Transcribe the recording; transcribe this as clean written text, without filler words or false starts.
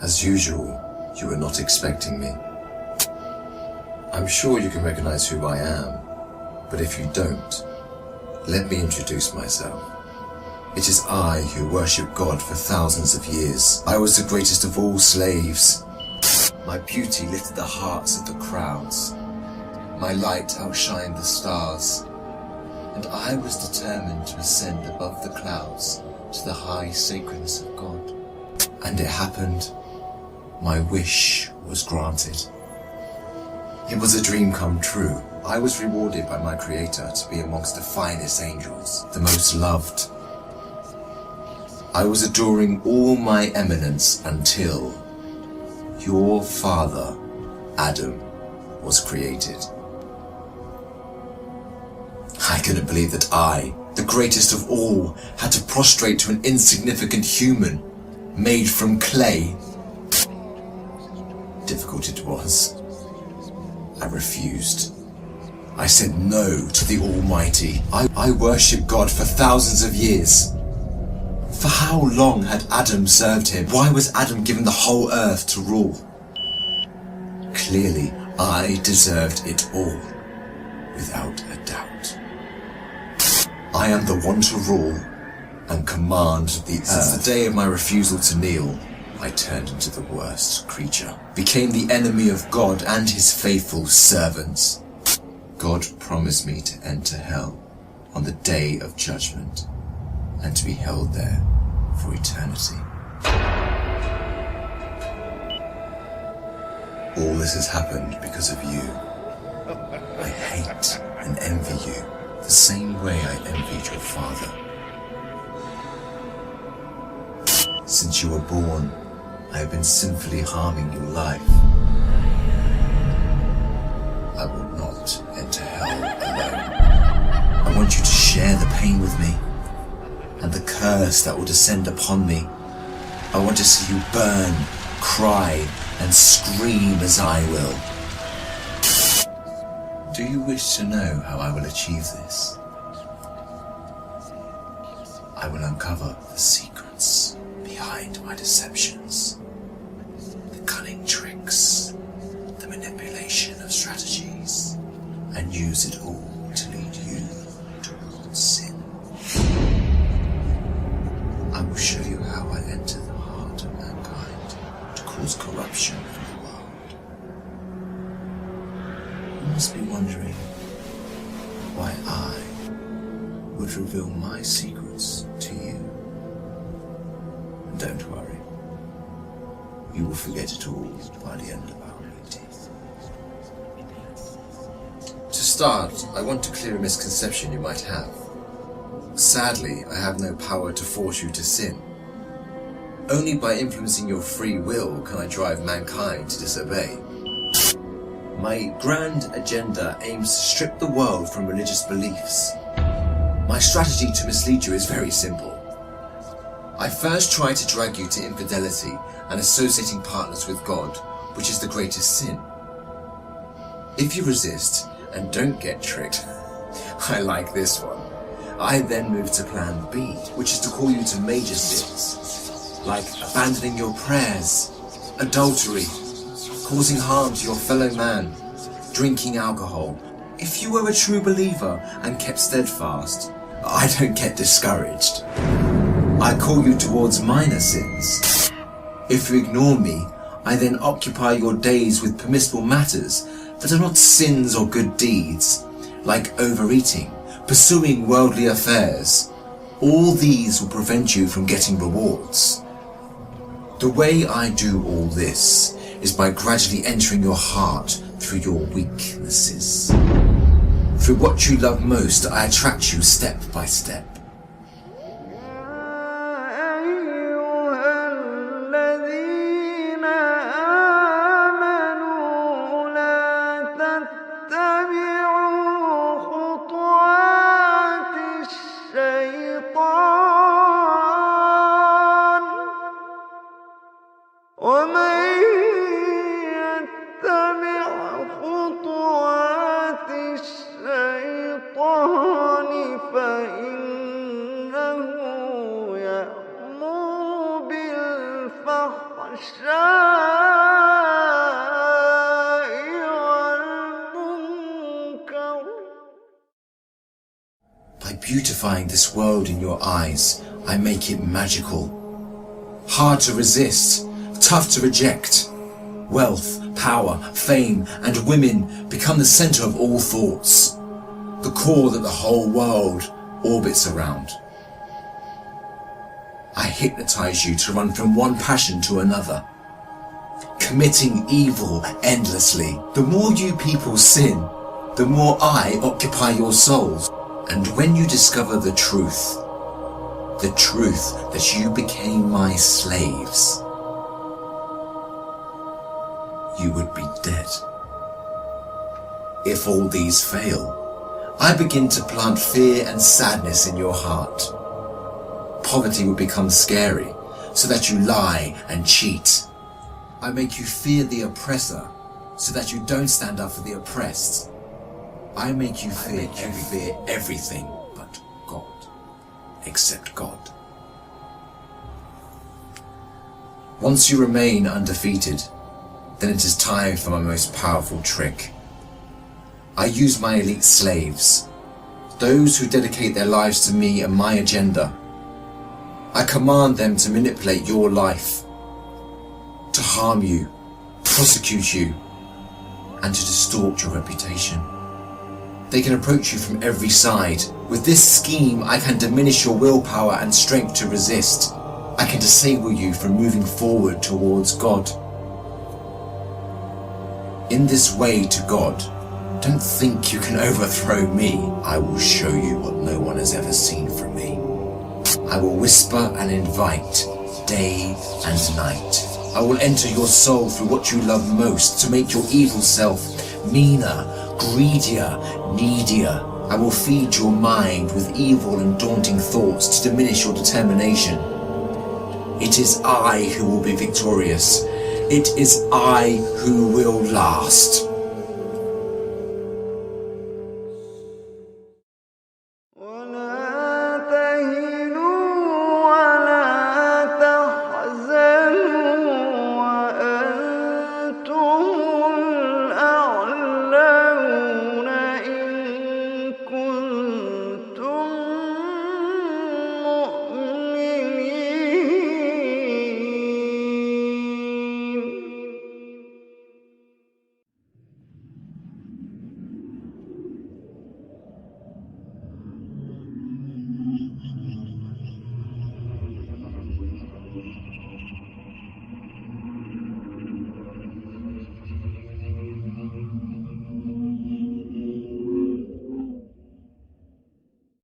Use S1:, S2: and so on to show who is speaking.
S1: As usual, you were not expecting me. I'm sure you can recognize who I am, but if you don't, let me introduce myself. It is I who worship God for thousands of years. I was the greatest of all slaves. My beauty lifted the hearts of the crowds. My light outshined the stars. And I was determined to ascend above the clouds to the high sacredness of God. And it happened. My wish was granted. It was a dream come true. I was rewarded by my Creator to be amongst the finest angels, the most loved. I was adoring all my eminence until your father, Adam, was created. I couldn't believe that I, the greatest of all, had to prostrate to an insignificant human made from clay. Difficult it was. I refused. I said no to the Almighty. I worshipped God for thousands of years. For how long had Adam served him? Why was Adam given the whole earth to rule? Clearly, I deserved it all, without a doubt. I am the one to rule and command the earth. Since the day of my refusal to kneel, I turned into the worst creature, became the enemy of God and his faithful servants. God promised me to enter hell on the day of judgment and to be held there for eternity. All this has happened because of you. I hate and envy you the same way I envied your father. Since you were born, I have been sinfully harming your life. I will not enter hell alone. I want you to share the pain with me and the curse that will descend upon me. I want to see you burn, cry, and scream as I will. Do you wish to know how I will achieve this? I will uncover the secrets behind my deceptions, the cunning tricks, the manipulation of strategies, and use it all to lead you towards sin. I will show you how I enter the heart of mankind to cause corruption in the world. You must be wondering why I would reveal my secrets to you. Don't worry, you will forget it all by the end of our meeting. To start, I want to clear a misconception you might have. Sadly, I have no power to force you to sin. Only by influencing your free will can I drive mankind to disobey. My grand agenda aims to strip the world from religious beliefs. My strategy to mislead you is very simple. I first try to drag you to infidelity and associating partners with God, which is the greatest sin. If you resist and don't get tricked, I like this one. I then move to plan B, which is to call you to major sins, like abandoning your prayers, adultery, causing harm to your fellow man, drinking alcohol. If you were a true believer and kept steadfast, I don't get discouraged. I call you towards minor sins. If you ignore me, I then occupy your days with permissible matters that are not sins or good deeds, like overeating, pursuing worldly affairs. All these will prevent you from getting rewards. The way I do all this is by gradually entering your heart through your weaknesses. Through what you love most, I attract you step by step.
S2: فإنه يأمر بالفحشاء
S1: Beautifying this world in your eyes, I make it magical. Hard to resist, tough to reject. Wealth, power, fame, and women become the center of all thoughts, the core that the whole world orbits around. I hypnotize you to run from one passion to another, committing evil endlessly. The more you people sin, the more I occupy your souls. And when you discover the truth that you became my slaves, you would be dead. If all these fail, I begin to plant fear and sadness in your heart. Poverty will become scary, so that you lie and cheat. I make you fear the oppressor, so that you don't stand up for the oppressed. I make you fear everything but God, except God. Once you remain undefeated, then it is time for my most powerful trick. I use my elite slaves, those who dedicate their lives to me and my agenda. I command them to manipulate your life, to harm you, prosecute you, and to distort your reputation. They can approach you from every side. With this scheme, I can diminish your willpower and strength to resist. I can disable you from moving forward towards God. In this way to God, don't think you can overthrow me. I will show you what no one has ever seen from me. I will whisper and invite, day and night. I will enter your soul through what you love most to make your evil self meaner, greedier, needier. I will feed your mind with evil and daunting thoughts to diminish your determination. It is I who will be victorious. It is I who will last.